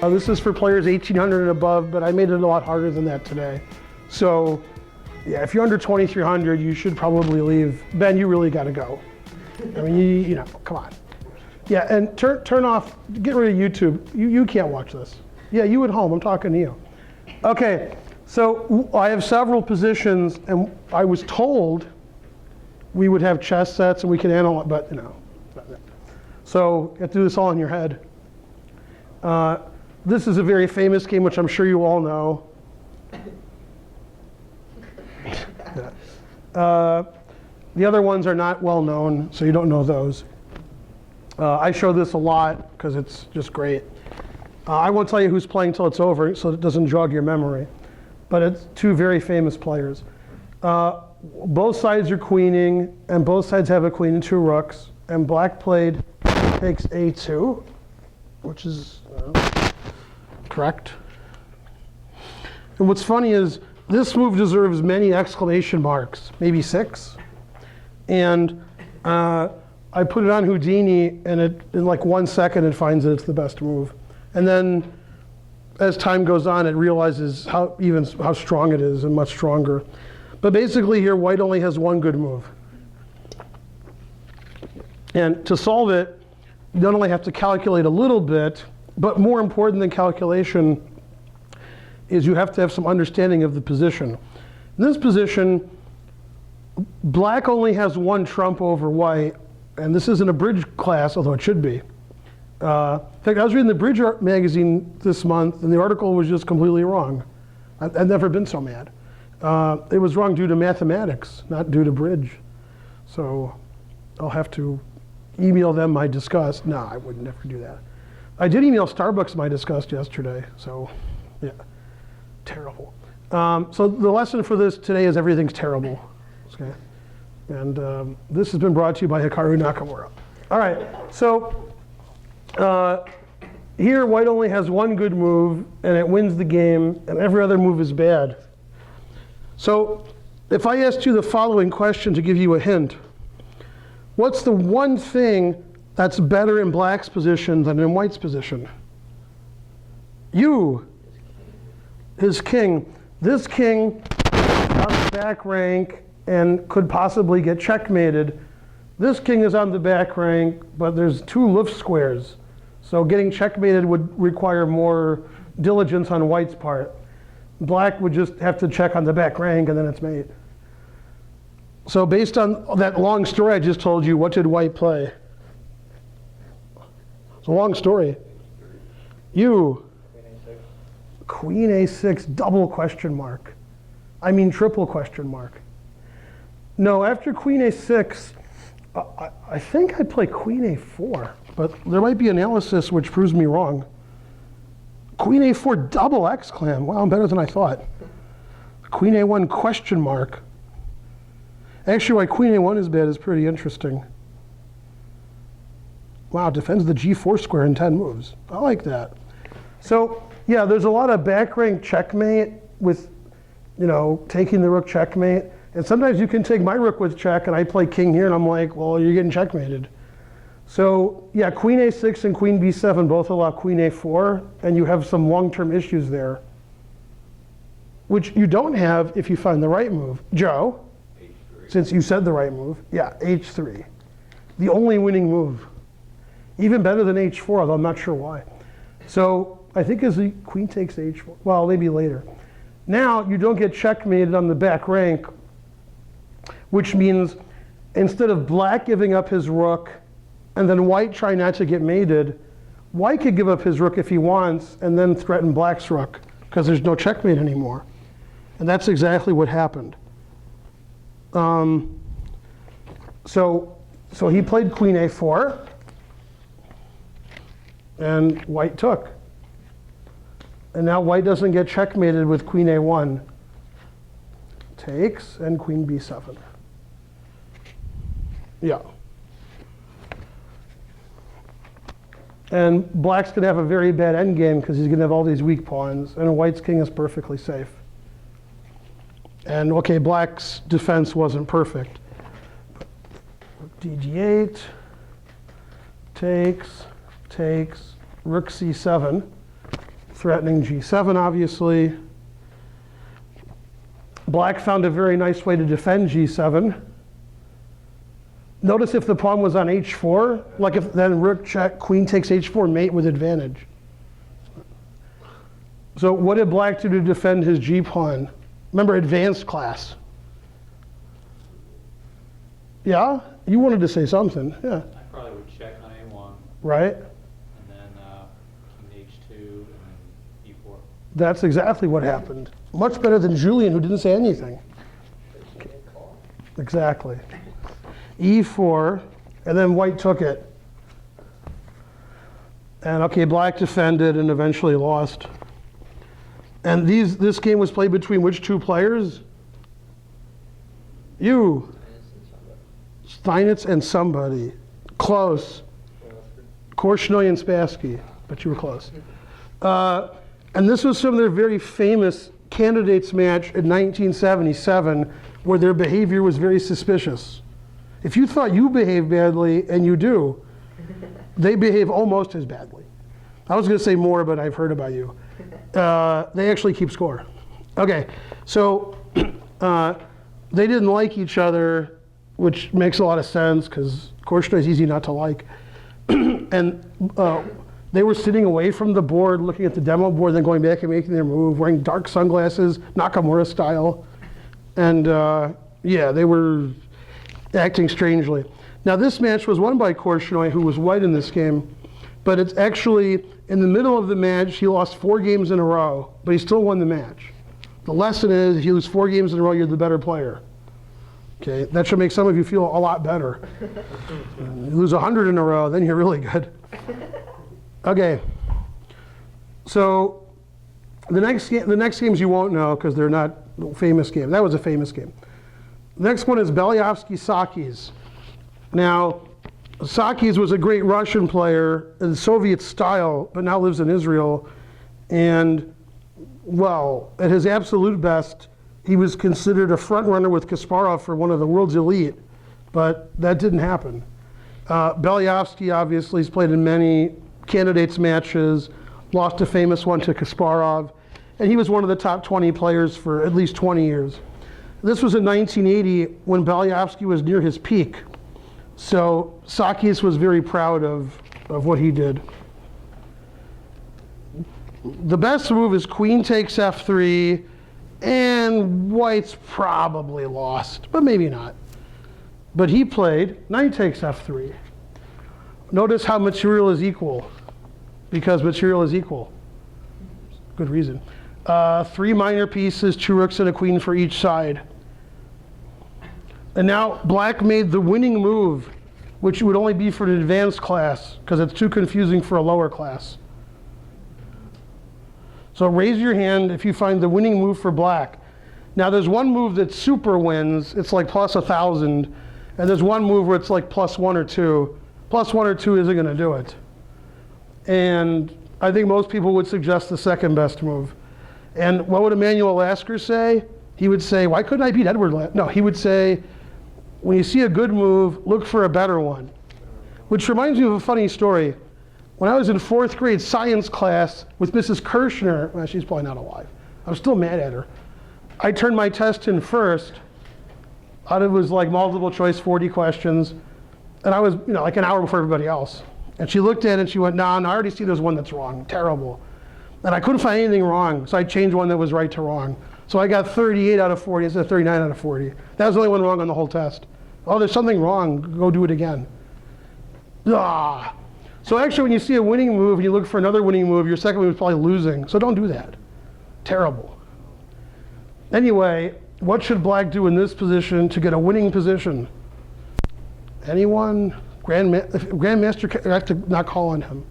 This is for players 1800 and above, but I made it a lot harder than that today. So, yeah, if you're under 2300, you should probably leave. Ben, you really got to go. I mean, you know, come on. Yeah, and turn off, get rid of YouTube. You can't watch this. Yeah, you at home, I'm talking to you. Okay, so I have several positions, and I was told we would have chess sets and we could analyze, but you know. So you have to do this all in your head. This is a very famous game, which I'm sure you all know. The other ones are not well known, so you don't know those. I show this a lot because it's just great. I won't tell you who's playing till it's over, so it doesn't jog your memory. But it's two very famous players. Both sides are queening, and both sides have a queen and two rooks. And black played takes a2, which is correct. And what's funny is this move deserves many exclamation marks, maybe 6. And I put it on Houdini, and in like 1 second it finds that it's the best move. And then as time goes on, it realizes how strong it is, and much stronger. But basically here, white only has one good move. And to solve it, you not only have to calculate a little bit, but more important than calculation is you have to have some understanding of the position. In this position, black only has one trump over white, and this isn't a bridge class, although it should be. In fact, I was reading the Bridge magazine this month, and the article was just completely wrong. I've never been so mad. It was wrong due to mathematics, not due to bridge. So I'll have to email them my disgust. No, I would never do that. I did email Starbucks my disgust yesterday, so yeah, terrible. So the lesson for this today is everything's terrible. Okay? And this has been brought to you by Hikaru Nakamura. All right, so here white only has one good move, and it wins the game, and every other move is bad. So if I asked you the following question to give you a hint, what's the one thing that's better in black's position than in white's position? His king. This king on the back rank and could possibly get checkmated. This king is on the back rank, but there's 2 Luf squares. So getting checkmated would require more diligence on white's part. Black would just have to check on the back rank, and then it's mate. So based on that long story I just told you, what did white play? It's a long story. Queen a6, double question mark. I mean triple question mark. No, after queen a6, I think I'd play queen a4, but there might be analysis which proves me wrong. Queen a4, double exclam. Wow, I'm better than I thought. Queen a1, question mark. Actually, why queen a1 is bad is pretty interesting. Wow, defends the g4 square in 10 moves. I like that. So, yeah, there's a lot of back rank checkmate with, you know, taking the rook checkmate. And sometimes you can take my rook with check, and I play king here, and I'm like, well, you're getting checkmated. So, yeah, queen a6 and queen b7 both allow queen a4, and you have some long-term issues there, which you don't have if you find the right move. Joe? Since you said the right move, yeah, h3. The only winning move. Even better than h4, although I'm not sure why. So I think as the queen takes h4, well, maybe later. Now you don't get checkmated on the back rank, which means instead of black giving up his rook and then white trying not to get mated, white could give up his rook if he wants and then threaten black's rook because there's no checkmate anymore. And that's exactly what happened. So he played queen a4, and white took. And now white doesn't get checkmated with queen a1. Takes, and queen b7. Yeah. And black's going to have a very bad endgame because he's going to have all these weak pawns, and white's king is perfectly safe. And okay, black's defense wasn't perfect. DG8, takes, rook c7. threatening g7, obviously. Black found a very nice way to defend g7. Notice if the pawn was on h4, like if then rook check, queen takes h4, mate with advantage. So what did Black do to defend his g-pawn? Remember, advanced class. Yeah? You wanted to say something, yeah. I probably would check on a1. Right? And then king h2, and then e4. That's exactly what happened. Much better than Julian, who didn't say anything. Exactly. e4, and then white took it. And okay, Black defended and eventually lost. And this game was played between which two players? You. Steinitz and somebody. Close. Korchnoi-Spassky, but you were close. And this was some of their very famous candidates match in 1977, where their behavior was very suspicious. If you thought you behaved badly, and you do, they behave almost as badly. I was going to say more, but I've heard about you. They actually keep score. Okay, so they didn't like each other, which makes a lot of sense because Korchnoi is easy not to like. And they were sitting away from the board, looking at the demo board, then going back and making their move, wearing dark sunglasses, Nakamura style. And yeah, they were acting strangely. Now this match was won by Korchnoi, who was white in this game, but it's actually, in the middle of the match, he lost 4 games in a row, but he still won the match. The lesson is, if you lose 4 games in a row, you're the better player. Okay, that should make some of you feel a lot better. You lose 100 in a row, then you're really good. Okay, so the next games you won't know because they're not famous games. That was a famous game. The next one is Balowski Sakis. Now, Sakis was a great Russian player in Soviet style, but now lives in Israel. And, well, at his absolute best, he was considered a front runner with Kasparov for one of the world's elite, but that didn't happen. Balowski obviously has played in many candidates matches, lost a famous one to Kasparov, and he was one of the top 20 players for at least 20 years. This was in 1980 when Balowski was near his peak. So Sakis was very proud of what he did. The best move is queen takes f3, and white's probably lost, but maybe not. But he played knight takes f3. Notice how material is equal, because material is equal. Good reason. 3 minor pieces, 2 rooks and a queen for each side. And now Black made the winning move, which would only be for an advanced class, because it's too confusing for a lower class. So raise your hand if you find the winning move for Black. Now there's one move that super wins, it's like plus 1,000, and there's one move where it's like plus 1 or 2. Plus 1 or 2 isn't going to do it. And I think most people would suggest the second best move. And what would Emanuel Lasker say? He would say, why couldn't I beat Edward? No, he would say, when you see a good move, look for a better one. Which reminds me of a funny story. When I was in 4th grade science class with Mrs. Kirshner, well, she's probably not alive. I'm still mad at her. I turned my test in first. It was like multiple choice 40 questions. And I was, like an hour before everybody else. And she looked at it and she went, no, I already see there's one that's wrong, terrible. And I couldn't find anything wrong, so I changed one that was right to wrong. So I got 38 out of 40 instead of 39 out of 40. That was the only one wrong on the whole test. Oh, there's something wrong, go do it again. Ah. So actually when you see a winning move and you look for another winning move, your second move is probably losing. So don't do that. Terrible. Anyway, what should Black do in this position to get a winning position? Anyone? Grandmaster, I have to not call on him.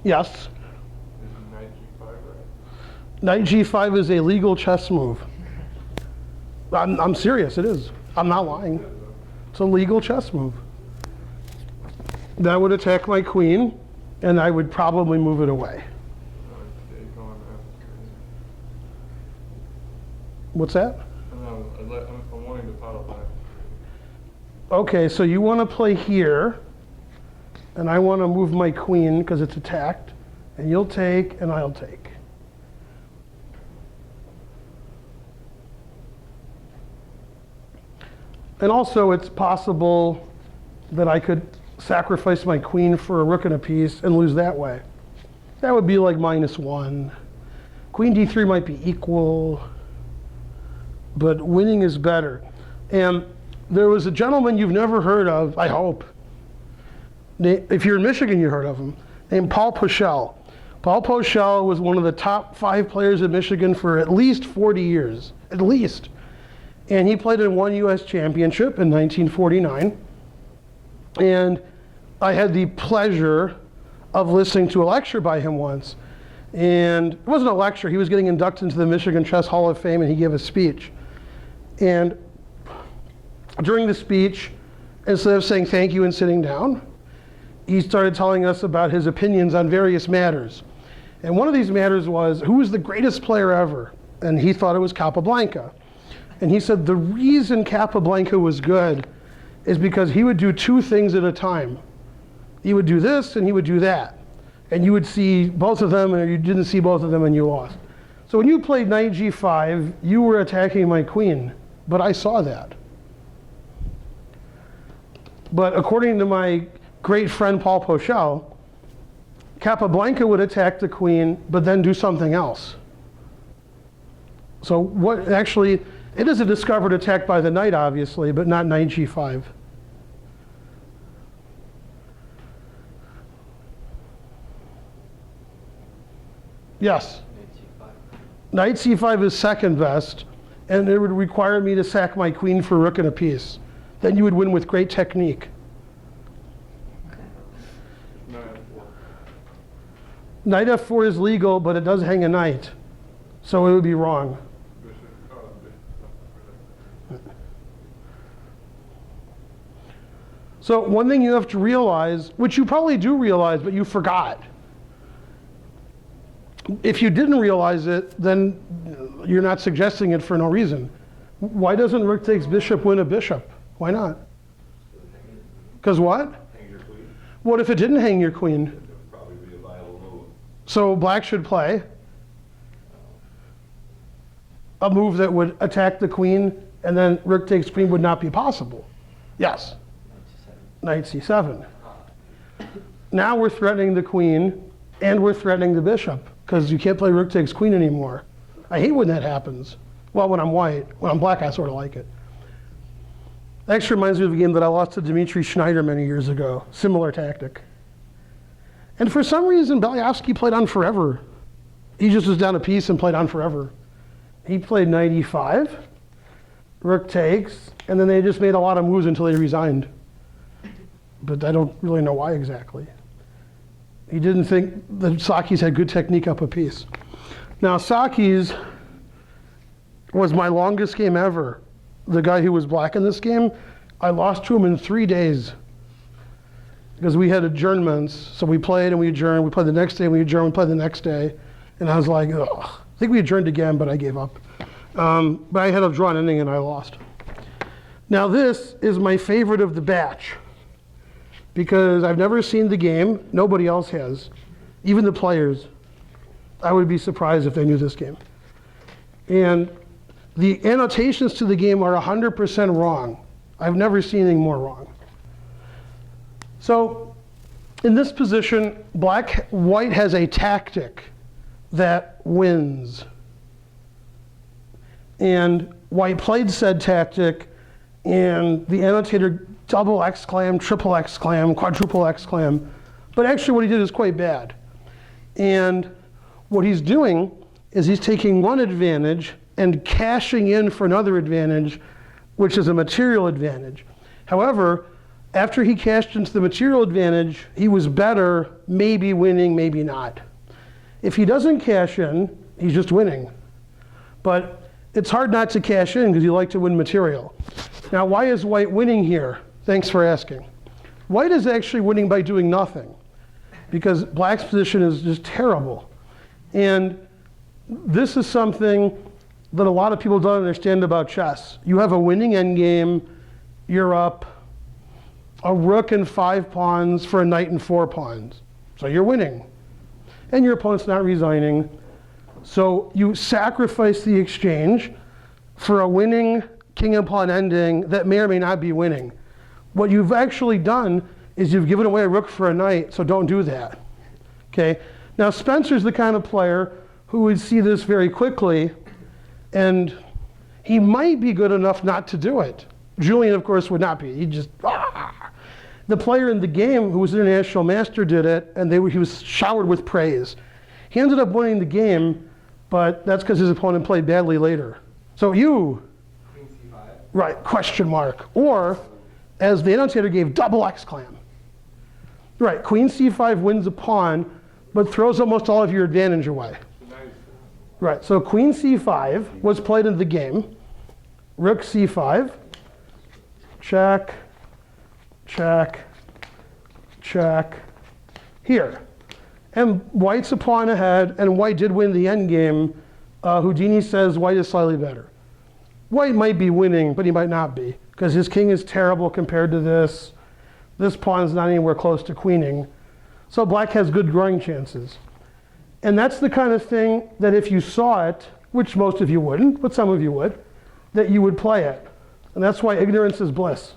Yes. Knight g5, right? Knight g5 is a legal chess move. I'm serious, it is. I'm not lying. It's a legal chess move. That would attack my queen, and I would probably move it away. What's that? No, I'm wanting to pile black. Okay, so you want to play here, and I want to move my queen because it's attacked, and you'll take, and I'll take. And also, it's possible that I could sacrifice my queen for a rook and a piece and lose that way. That would be like -1. Queen d3 might be equal, but winning is better. And there was a gentleman you've never heard of, I hope. If you're in Michigan, you heard of him, named Paul Poschel. Paul Poschel was one of the top 5 players in Michigan for at least 40 years, at least. And he played in one US championship in 1949. And I had the pleasure of listening to a lecture by him once. And it wasn't a lecture, he was getting inducted into the Michigan Chess Hall of Fame, and he gave a speech. And during the speech, instead of saying thank you and sitting down, he started telling us about his opinions on various matters. And one of these matters was, who was the greatest player ever? And he thought it was Capablanca. And he said the reason Capablanca was good is because he would do 2 things at a time. He would do this and he would do that. And you would see both of them, or you didn't see both of them and you lost. So when you played knight g5, you were attacking my queen, but I saw that. But according to my great friend Paul Poschel, Capablanca would attack the queen, but then do something else. So what actually, it is a discovered attack by the knight, obviously, but not knight g5. Yes? Knight c5 is second best, and it would require me to sack my queen for rook and a piece. Then you would win with great technique. Knight f4 is legal, but it does hang a knight, so it would be wrong. So one thing you have to realize, which you probably do realize, but you forgot. If you didn't realize it, then you're not suggesting it for no reason. Why doesn't rook takes bishop win a bishop? Why not? Because what? Hang your queen. What if it didn't hang your queen? It would probably be a viable move. So black should play a move that would attack the queen, and then rook takes queen would not be possible. Yes. Knight c7. Now we're threatening the queen, and we're threatening the bishop, because you can't play rook takes queen anymore. I hate when that happens. Well, when I'm white. When I'm black, I sort of like it. That actually reminds me of a game that I lost to Dmitri Schneider many years ago. Similar tactic. And for some reason, Balowski played on forever. He just was down a piece and played on forever. He played knight e5, rook takes, and then they just made a lot of moves until they resigned. But I don't really know why exactly. He didn't think that Sakis had good technique up a piece. Now, Sakis was my longest game ever. The guy who was black in this game, I lost to him in 3 days. Because we had adjournments, so we played and we adjourned, we played the next day, we adjourned, we played the next day. And I was like, ugh. I think we adjourned again, but I gave up. But I had a drawn ending and I lost. Now this is my favorite of the batch, because I've never seen the game, nobody else has, even the players. I would be surprised if they knew this game. And the annotations to the game are 100% wrong. I've never seen anything more wrong. So in this position, white has a tactic that wins. And white played said tactic, and the annotator double exclam, triple exclam, quadruple exclam. But actually what he did is quite bad. And what he's doing is he's taking one advantage and cashing in for another advantage, which is a material advantage. However, after he cashed into the material advantage, he was better, maybe winning, maybe not. If he doesn't cash in, he's just winning. But it's hard not to cash in because you like to win material. Now, why is white winning here? Thanks for asking. White is actually winning by doing nothing, because black's position is just terrible. And this is something that a lot of people don't understand about chess. You have a winning endgame, you're up a rook and 5 pawns for a knight and 4 pawns. So you're winning. And your opponent's not resigning. So you sacrifice the exchange for a winning king and pawn ending that may or may not be winning. What you've actually done is you've given away a rook for a knight, so don't do that. Okay? Now Spencer's the kind of player who would see this very quickly, and he might be good enough not to do it. Julian, of course, would not be. He'd just, ah! The player in the game who was an international master did it, and he was showered with praise. He ended up winning the game, but that's because his opponent played badly later. So you, Queen C5. right, question mark. Or, as the annotator gave, double exclam. Right, Queen C5 wins a pawn, but throws almost all of your advantage away. Right, so Queen C5 was played in the game. Rook C5, check, check, check, here. And white's a pawn ahead, and white did win the endgame. Houdini says white is slightly better. White might be winning, but he might not be, because his king is terrible compared to this. This pawn's not anywhere close to queening. So black has good growing chances. And that's the kind of thing that if you saw it, which most of you wouldn't, but some of you would, that you would play it. And that's why ignorance is bliss.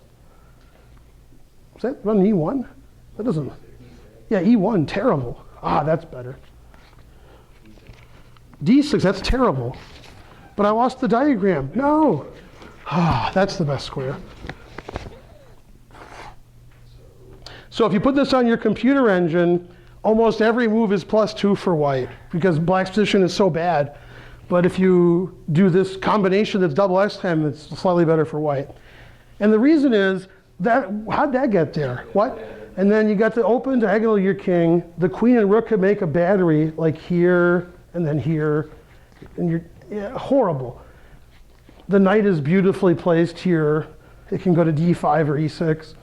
Is that run E1? That doesn't. Yeah, E1, terrible. Ah, that's better. D6, that's terrible. But I lost the diagram. No. Ah, that's the best square. So if you put this on your computer engine, almost every move is +2 for white because black's position is so bad. But if you do this combination that's double exclam, it's slightly better for white. And the reason is that, how'd that get there? What? And then you got the open diagonal of your king. The queen and rook could make a battery like here and then here. And you're horrible. The knight is beautifully placed here. It can go to D5 or E6.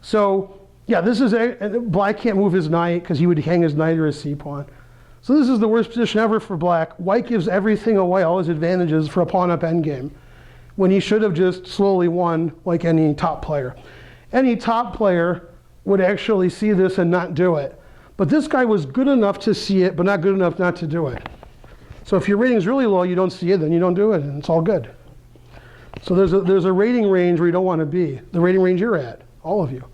So yeah, this is black can't move his knight because he would hang his knight or his c-pawn. So this is the worst position ever for black. White gives everything away, all his advantages for a pawn-up endgame, when he should have just slowly won like any top player. Any top player would actually see this and not do it. But this guy was good enough to see it, but not good enough not to do it. So if your rating's really low, you don't see it, then you don't do it, and it's all good. So there's a rating range where you don't want to be. The rating range you're at, all of you.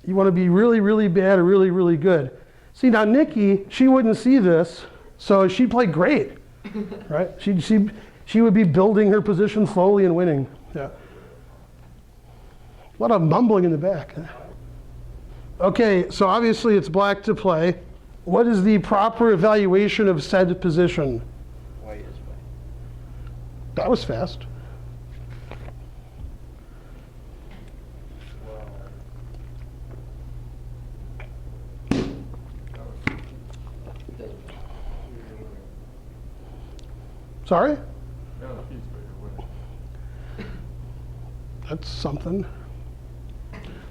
You want to be really, really bad or really, really good. See, now Nikki, she wouldn't see this, so she'd play great, right? She would be building her position slowly and winning. Yeah. A lot of mumbling in the back. Okay, so obviously it's black to play. What is the proper evaluation of said position? White is white. That was fast. Sorry? Yeah, he's better winning. That's something.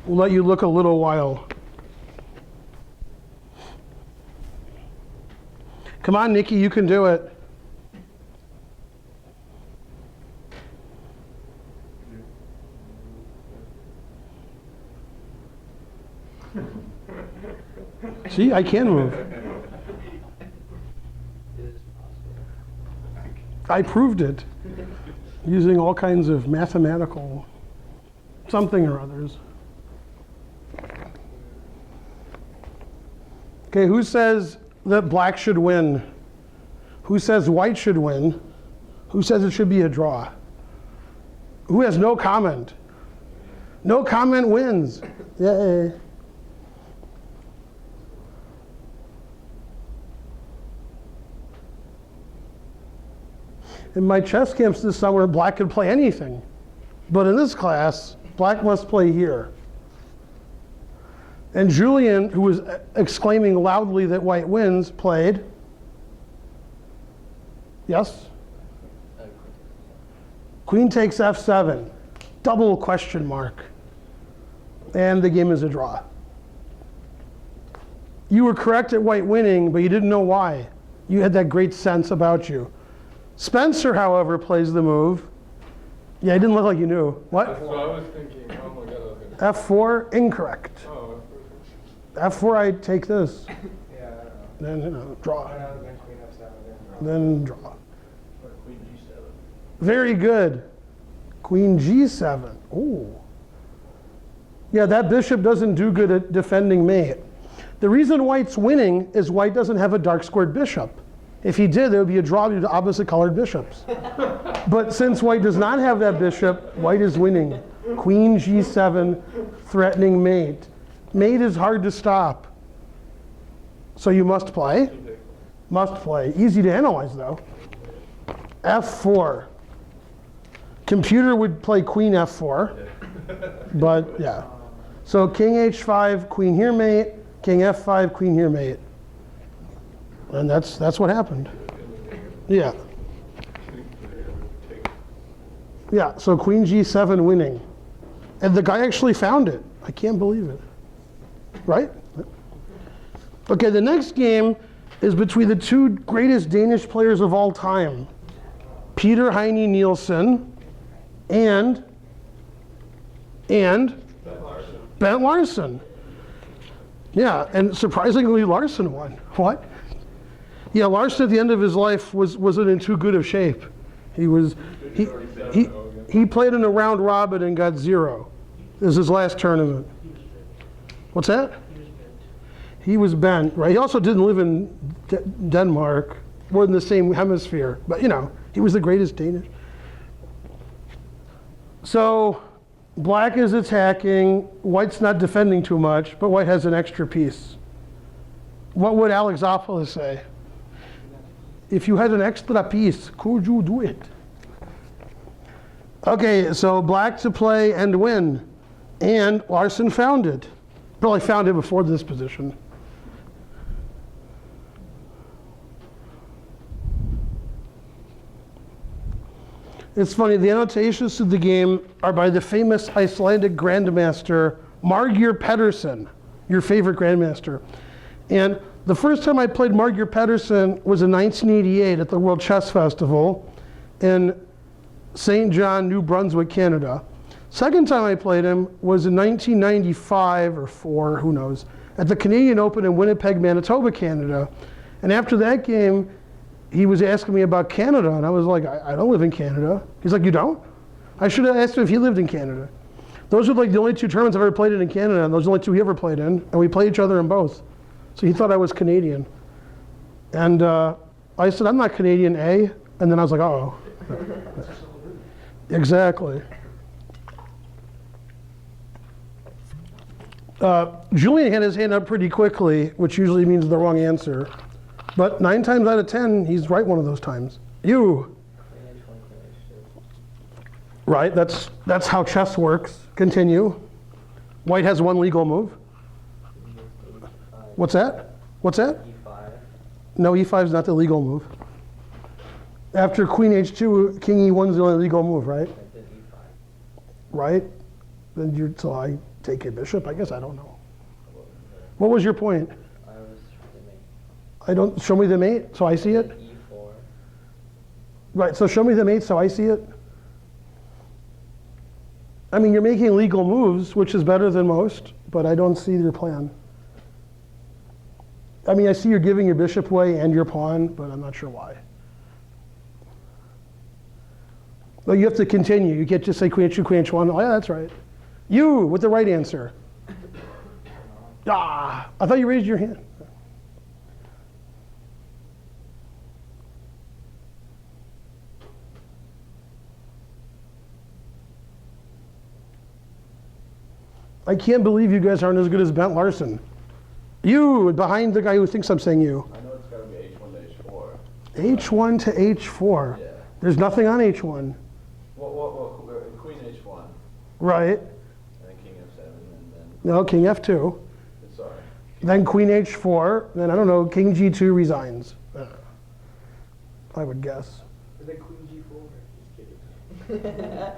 We'll let you look a little while. Come on, Nikki, you can do it. See, I can move. It is possible. I proved it using all kinds of mathematical something or others. Okay, who says that black should win? Who says white should win? Who says it should be a draw? Who has no comment? No comment wins. Yay. In my chess camps this summer, black could play anything. But in this class, black must play here. And Julian, who was exclaiming loudly that white wins, played. Yes? Queen takes f7. Double question mark. And the game is a draw. You were correct at white winning, but you didn't know why. You had that great sense about you. Spencer, however, plays the move. Yeah, it didn't look like you knew. What? So I was thinking, oh my god, I was gonna. F4, incorrect. Oh, F4, I take this. Yeah, I don't know. Then, you know, draw. I know, then queen f7, Then draw. Or queen g7. Very good. Queen g7. Ooh. Yeah, that bishop doesn't do good at defending mate. The reason white's winning is white doesn't have a dark squared bishop. If he did, there would be a draw due to opposite colored bishops. But since white does not have that bishop, white is winning. Queen g7, threatening mate. Mate is hard to stop. So you must play. Must play. Easy to analyze, though. F4. Computer would play queen f4. But, yeah. So king h5, queen here mate. King f5, queen here mate. And that's what happened. Yeah. Yeah, so queen g7 winning. And the guy actually found it. I can't believe it. Right? Okay, the next game is between the two greatest Danish players of all time. Peter Heine Nielsen and Bent Larsen. Yeah, and surprisingly Larsen won. What? Yeah, Larsen at the end of his life wasn't in too good of shape. He played in a round robin and got 0. This is his last tournament. What's that? He was bent, right? He also didn't live in Denmark. We're in the same hemisphere, but you know, he was the greatest Danish. So black is attacking, white's not defending too much, but white has an extra piece. What would Alexopoulos say? If you had an extra piece, could you do it? Okay, so black to play and win. And Larsen found it. Probably found it before this position. It's funny, the annotations to the game are by the famous Icelandic Grandmaster Margir Pedersen, your favorite Grandmaster. And the first time I played Margir Pedersen was in 1988 at the World Chess Festival in St. John, New Brunswick, Canada. Second time I played him was in 1995 or 4, who knows, at the Canadian Open in Winnipeg, Manitoba, Canada. And after that game, he was asking me about Canada, and I was like, I don't live in Canada. He's like, you don't? I should have asked him if he lived in Canada. Those are like the only 2 tournaments I've ever played in Canada, and those are the only 2 he ever played in, and we play each other in both. So he thought I was Canadian. And I said, I'm not Canadian, eh? And then I was like, uh-oh. Exactly. Julian had his hand up pretty quickly, which usually means the wrong answer. But 9 times out of 10, he's right one of those times. You. Right, that's how chess works. Continue. White has 1 legal move. What's that? What's that? e5. No, e5 is not the legal move. After queen h2, king e1 is the only legal move, right? I did e5. Right? Then so I take a bishop, I guess, I don't know. What was your point? I was the mate. I don't, show me the mate so I see it? e4. Right, so show me the mate so I see it. I mean, you're making legal moves, which is better than most, but I don't see your plan. I mean, I see you're giving your bishop away and your pawn, but I'm not sure why. Well, you have to continue. You can't just say queen h2, queen h1. Oh, yeah, that's right. You, with the right answer. Ah, I thought you raised your hand. I can't believe you guys aren't as good as Bent Larsen. You, behind the guy who thinks I'm saying you. I know it's got to be h1 to h4. H1 to h4. Yeah. There's nothing on h1. Well, queen h1, Right. and then king f7, and then, No, king f2. sorry. Then queen h4. Then, I don't know, king g2 resigns. I would guess. Was it queen g4?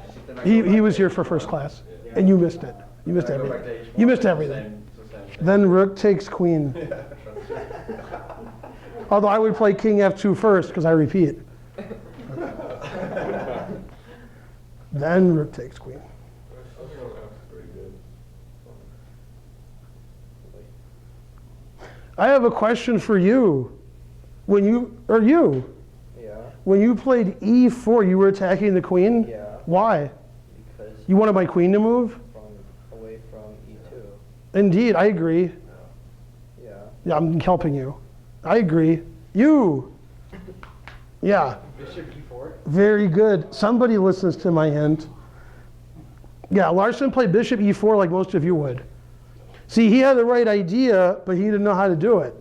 Just kidding. He was here for first class, and you missed it. You missed Then I go back everything. to h1, You missed it's the everything. same- it's the same thing. Then rook takes queen. Yeah, that's it. Although I would play king f2 first, because I repeat. then rook takes queen. I think on F's pretty good. I have a question for you. When you Yeah, played e4, you were attacking the queen? yeah, Why? because You wanted my queen to move? away from E2. Indeed, I agree. Yeah. Yeah, I'm helping you. I agree. You. Yeah, Bishop E4? very good. Somebody listens to my hint. Yeah, Larsen played bishop e4 like most of you would. See, he had the right idea, but he didn't know how to do it.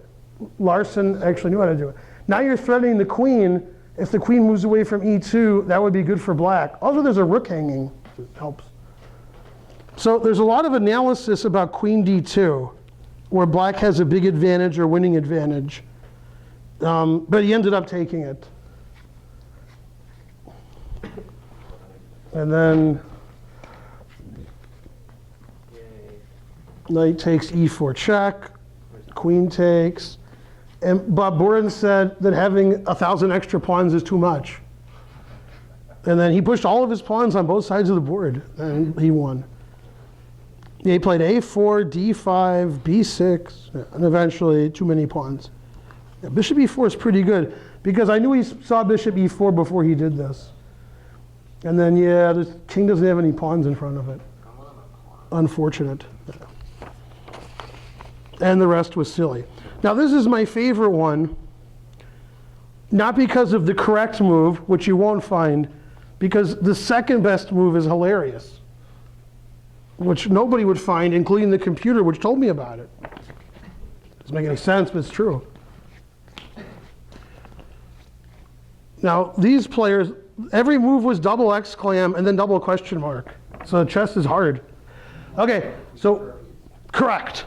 Larsen actually knew how to do it. Now you're threatening the queen. If the queen moves away from e2, that would be good for black. Also, there's a rook hanging. It helps. So there's a lot of analysis about queen d2, where black has a big advantage or winning advantage. But he ended up taking it. And then Yay. knight takes e4 check, queen takes. And Bob Boren said that having 1,000 extra pawns is too much. And then he pushed all of his pawns on both sides of the board, and he won. He played a4, d5, b6, and eventually too many pawns. Yeah, bishop e4 is pretty good, because I knew he saw bishop e4 before he did this. And then, yeah, the king doesn't have any pawns in front of it. Unfortunate. And the rest was silly. Now, this is my favorite one, not because of the correct move, which you won't find, because the second best move is hilarious, which nobody would find, including the computer, which told me about it. Doesn't make any sense, but it's true. Now, these players, every move was double exclam and then double question mark. So chess is hard. Okay, so correct.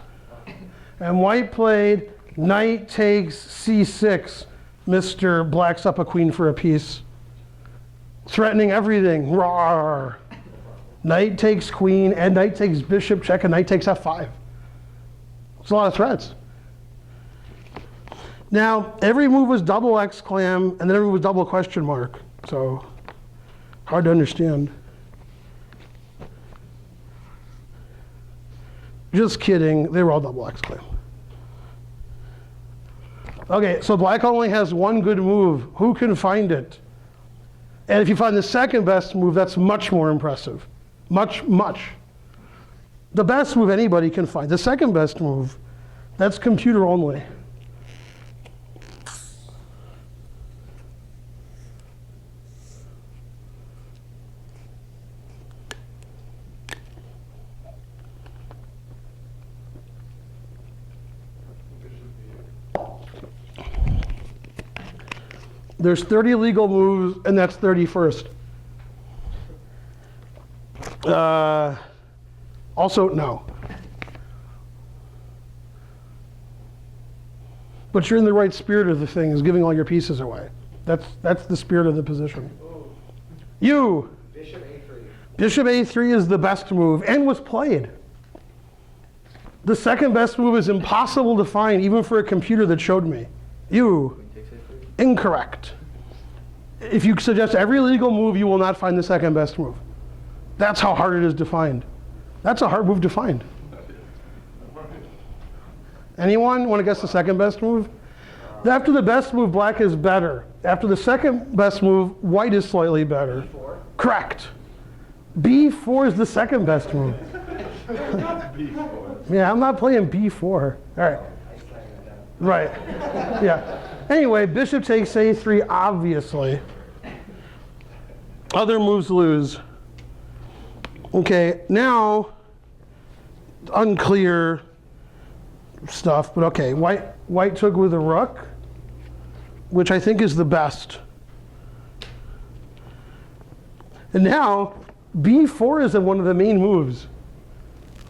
And white played knight takes c6. Mr. Black's up a queen for a piece. Threatening everything. Rawr. Knight takes queen, and knight takes bishop check, and knight takes f5. It's a lot of threats. Now, every move was double exclam, and then every move was double question mark. So, hard to understand. Just kidding, they were all double exclam. Okay, so black only has one good move. Who can find it? And if you find the second best move, that's much more impressive. Much, much. The best move anybody can find. The second best move, that's computer only. There's 30 legal moves, and that's 31st. Also, no. But you're in the right spirit of the thing, is giving all your pieces away. That's the spirit of the position. You. Bishop A3. Bishop A3 is the best move, and was played. The second best move is impossible to find, even for a computer that showed me. You. Incorrect. If you suggest every legal move, you will not find the second best move. That's how hard it is to find. That's a hard move to find. Anyone want to guess the second best move? After the best move, black is better. After the second best move, white is slightly better. B4. Correct. B4 is the second best move. Yeah, I'm not playing B4. All right. Right. Yeah. Anyway, bishop takes A3, obviously. Other moves lose. Okay, now, unclear stuff, but okay. White took with a rook, which I think is the best. And now, B4 is one of the main moves.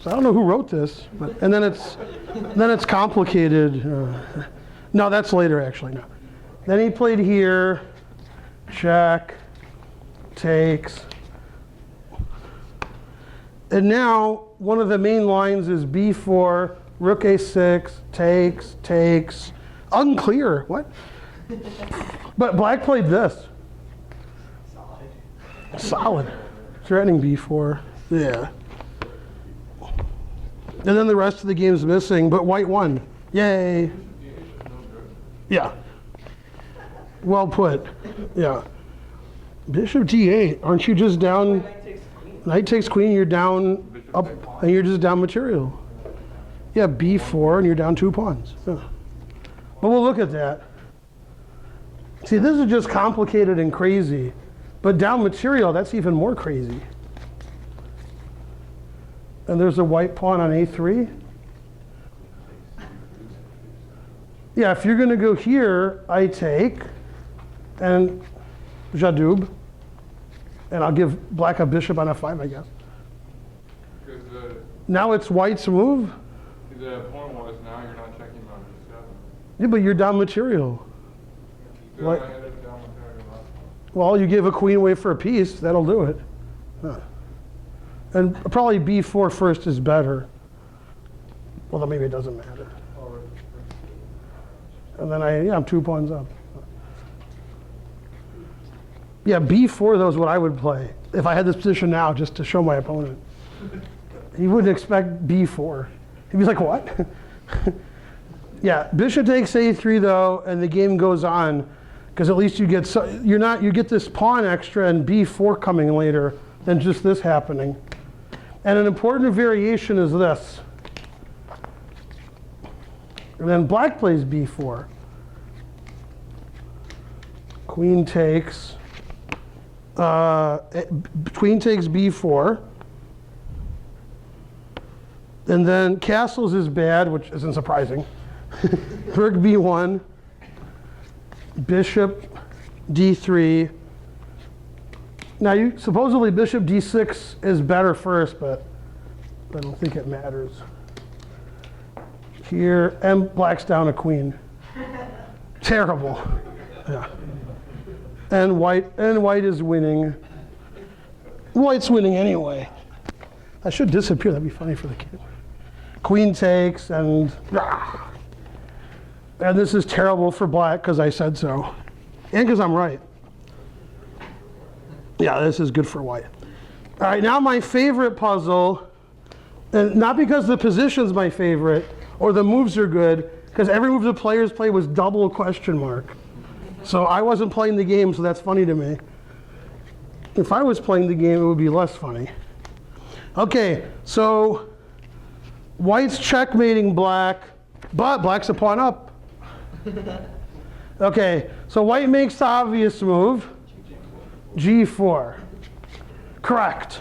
So I don't know who wrote this, but, and then it's complicated. No, that's later, actually, no. Then he played here, check, takes. And now, one of the main lines is b4, rook a6, takes. Unclear, what? But black played this. Solid. threatening b4. Yeah. And then the rest of the game's missing, but white won. Yay. Yeah. Well put. Yeah. Bishop d8. Aren't you just down? Knight takes queen, you're down up, and you're just down material. Yeah, b4, and you're down 2 pawns. Yeah. But we'll look at that. See, this is just complicated and crazy. But down material, that's even more crazy. And there's a white pawn on a3. Yeah, if you're going to go here, I take, and Jadub, and I'll give black a bishop on f5, I guess. Now it's white's move. The point was now you're not checking on d7. Yeah, but you're down material. What? I ended down with her last one. Well, you give a queen away for a piece, that'll do it. Huh. And probably b4 first is better. Well, then maybe it doesn't matter. And then I'm 2 pawns up. Yeah, b4 though is what I would play if I had this position now, just to show my opponent. He wouldn't expect b4. He'd be like, what? Yeah, bishop takes a3 though, and the game goes on, because at least you get you get this pawn extra and b4 coming later than just this happening. And an important variation is this. And then black plays b4. Queen takes b4. And then castles is bad, which isn't surprising. Rook b1, bishop d3. Now, supposedly bishop d6 is better first, but I don't think it matters. Here, and black's down a queen. Terrible. Yeah. And white is winning. White's winning anyway. I should disappear. That'd be funny for the kid. Queen takes, and this is terrible for black because I said so, and because I'm right. Yeah, this is good for white. All right, now my favorite puzzle, and not because the position's my favorite or the moves are good, because every move the players play was double question mark. So I wasn't playing the game, so that's funny to me. If I was playing the game, it would be less funny. Okay, so white's checkmating black, but black's a pawn up. Okay, so white makes the obvious move, g4. Correct.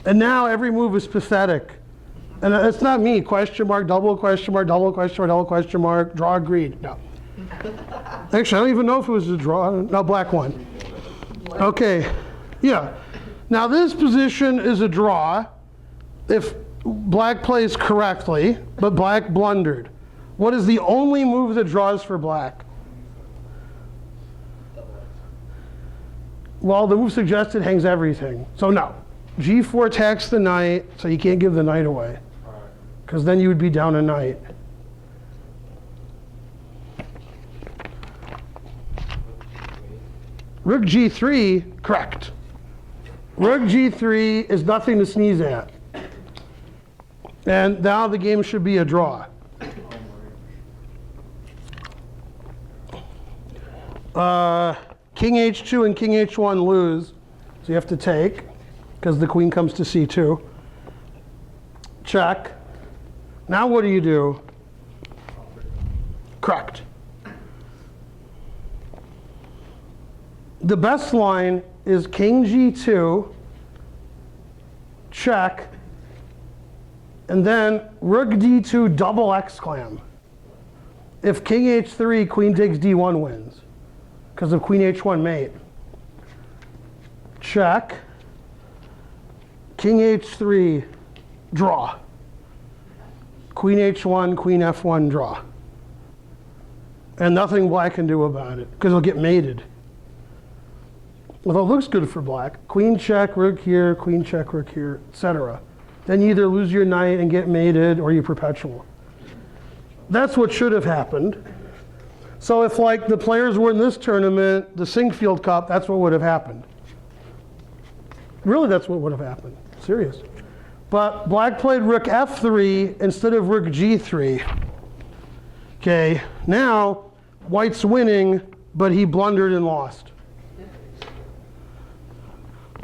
And now every move is pathetic. And it's not me, question mark, double question mark, double question mark, double question mark, draw agreed. No. Actually, I don't even know if it was a draw. No, black won. Okay, yeah. Now this position is a draw if black plays correctly, but black blundered. What is the only move that draws for black? Well, the move suggested hangs everything. So no. G4 attacks the knight, so you can't give the knight away, because then you would be down a knight. Rook G3, correct. Rook G3 is nothing to sneeze at. And now the game should be a draw. King H2 and King H1 lose, so you have to take, because the queen comes to C2. Check. Now what do? Correct. The best line is King G2, check, and then Rook D2 double exclam. If King H3, Queen takes D1 wins, because of Queen H1 mate. Check. King H3, draw. Queen H1, Queen F1, draw. And nothing black can do about it, because it'll get mated. Although it looks good for black. Queen check, rook here, queen check, rook here, etc. Then you either lose your knight and get mated, or you perpetual. That's what should have happened. So if like the players were in this tournament, the Sinkfield Cup, that's what would have happened. Really, that's what would have happened. Serious. But black played rook f3 instead of rook g3. Okay, now white's winning, but he blundered and lost.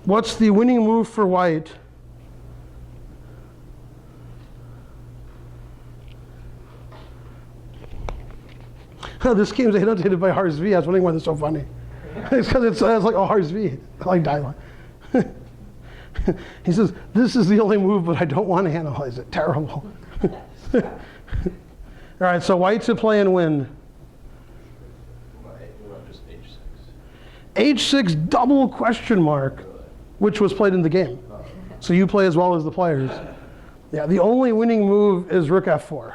What's the winning move for white? This game's annotated by Hars V. I was wondering why it's so funny. It's because it's like, oh, Hars V. I like dialogue. He says, this is the only move, but I don't want to analyze it. Terrible. All right, so white to play and win. Just H6. H6 double question mark, which was played in the game. So you play as well as the players. Yeah, the only winning move is rook f4.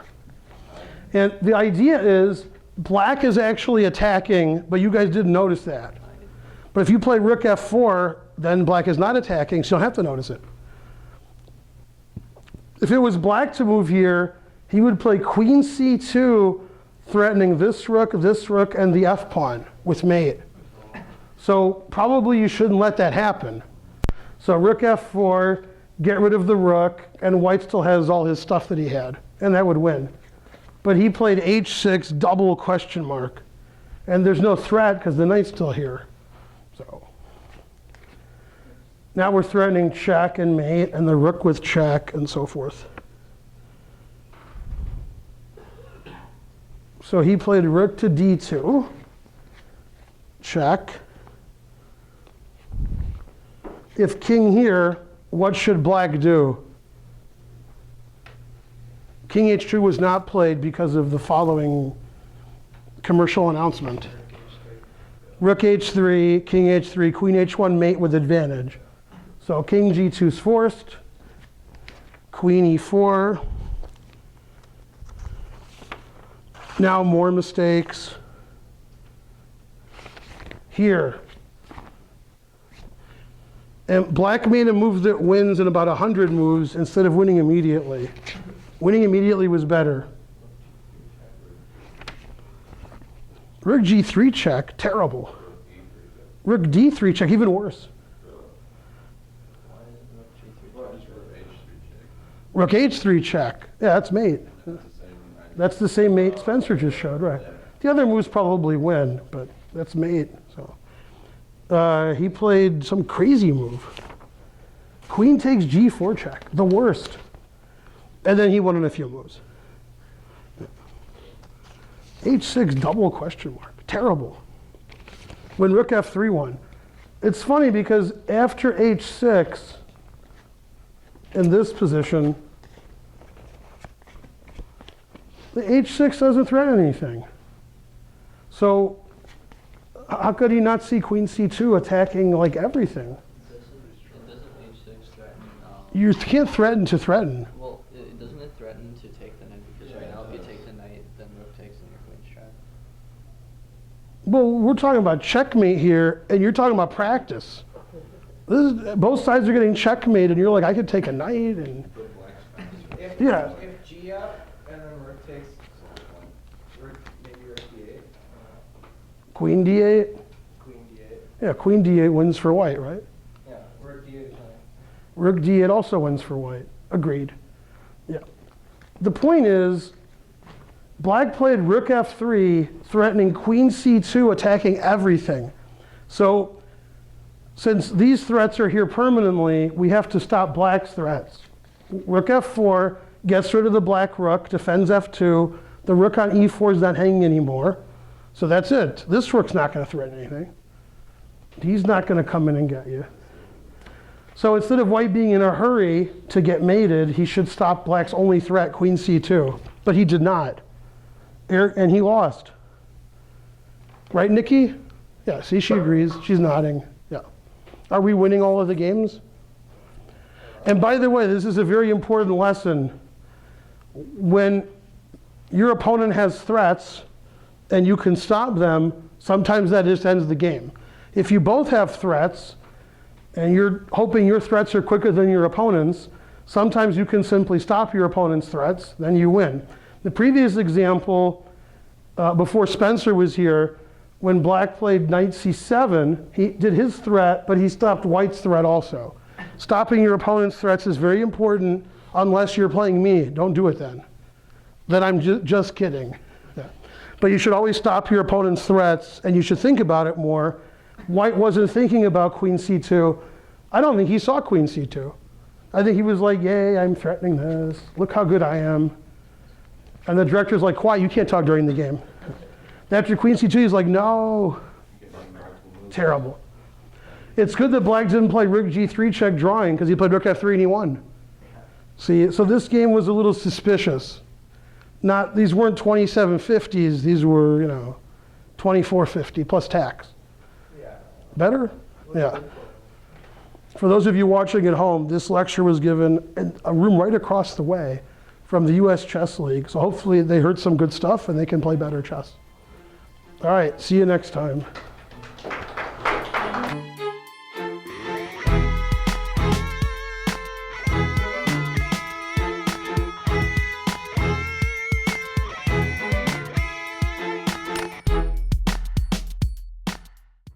And the idea is black is actually attacking, but you guys didn't notice that. But if you play rook f4, then black is not attacking, so you don't have to notice it. If it was black to move here, he would play queen c2, threatening this rook, and the f pawn with mate. So probably you shouldn't let that happen. So rook f4, get rid of the rook, and white still has all his stuff that he had, and that would win. But he played h6 double question mark, and there's no threat because the knight's still here. So now we're threatening check and mate, and the rook with check, and so forth. So he played rook to d2, check. If king here, what should black do? King h2 was not played because of the following commercial announcement. Rook h3, king h3, queen h1 mate with advantage. So king g2 is forced, queen e4. Now more mistakes. Here. And black made a move that wins in about 100 moves instead of winning immediately. Winning immediately was better. Rook g3 check, terrible. Rook d3 check, even worse. Rook h3 check. Yeah, that's mate. That's the same mate Spencer just showed, right? The other moves probably win, but that's mate. So he played some crazy move. Queen takes g4 check, the worst. And then he won in a few moves. h6 double question mark, terrible. When rook f3 won. It's funny because after h6, in this position, the h6 doesn't threaten anything. So how could he not see queen c2 attacking like everything? Doesn't h6 threaten? You can't threaten to threaten. Well, doesn't it threaten to take the knight? Because right now, if you take the knight, then rook takes and your queen's trapped. Well, we're talking about checkmate here, and you're talking about practice. This is, both sides are getting checkmate, and you're like, I could take a knight, and yeah. If G up and then rook takes, maybe rook d8. Queen d8. Queen d8. Yeah, queen d8 wins for white, right? Yeah, rook d8 is fine. Rook d8 also wins for white. Agreed. Yeah. The point is, black played rook f3, threatening queen c2, attacking everything. So since these threats are here permanently, we have to stop black's threats. Rook f4 gets rid of the black rook, defends f2. The rook on e4 is not hanging anymore. So that's it. This rook's not going to threaten anything. He's not going to come in and get you. So instead of white being in a hurry to get mated, he should stop black's only threat, queen c2. But he did not. And he lost. Right, Nikki? Yeah, see, she agrees. She's nodding. Yeah. Are we winning all of the games? And by the way, this is a very important lesson. When your opponent has threats and you can stop them, sometimes that just ends the game. If you both have threats and you're hoping your threats are quicker than your opponent's, sometimes you can simply stop your opponent's threats, then you win. The previous example, before Spencer was here, when black played knight c7, he did his threat, but he stopped white's threat also. Stopping your opponent's threats is very important unless you're playing me. Don't do it then. Then I'm just kidding. Yeah. But you should always stop your opponent's threats, and you should think about it more. White wasn't thinking about queen c2. I don't think he saw queen c2. I think he was like, yay, I'm threatening this. Look how good I am. And the director's like, quiet, you can't talk during the game. After queen c2, he's like, no. Terrible. It's good that black didn't play rook g3 check drawing, because he played rook f3 and he won. See, so this game was a little suspicious. These weren't 2750s, these were, 2450 plus tax. Yeah. Better? Yeah. For those of you watching at home, this lecture was given in a room right across the way from the US Chess League. So hopefully they heard some good stuff and they can play better chess. All right, see you next time.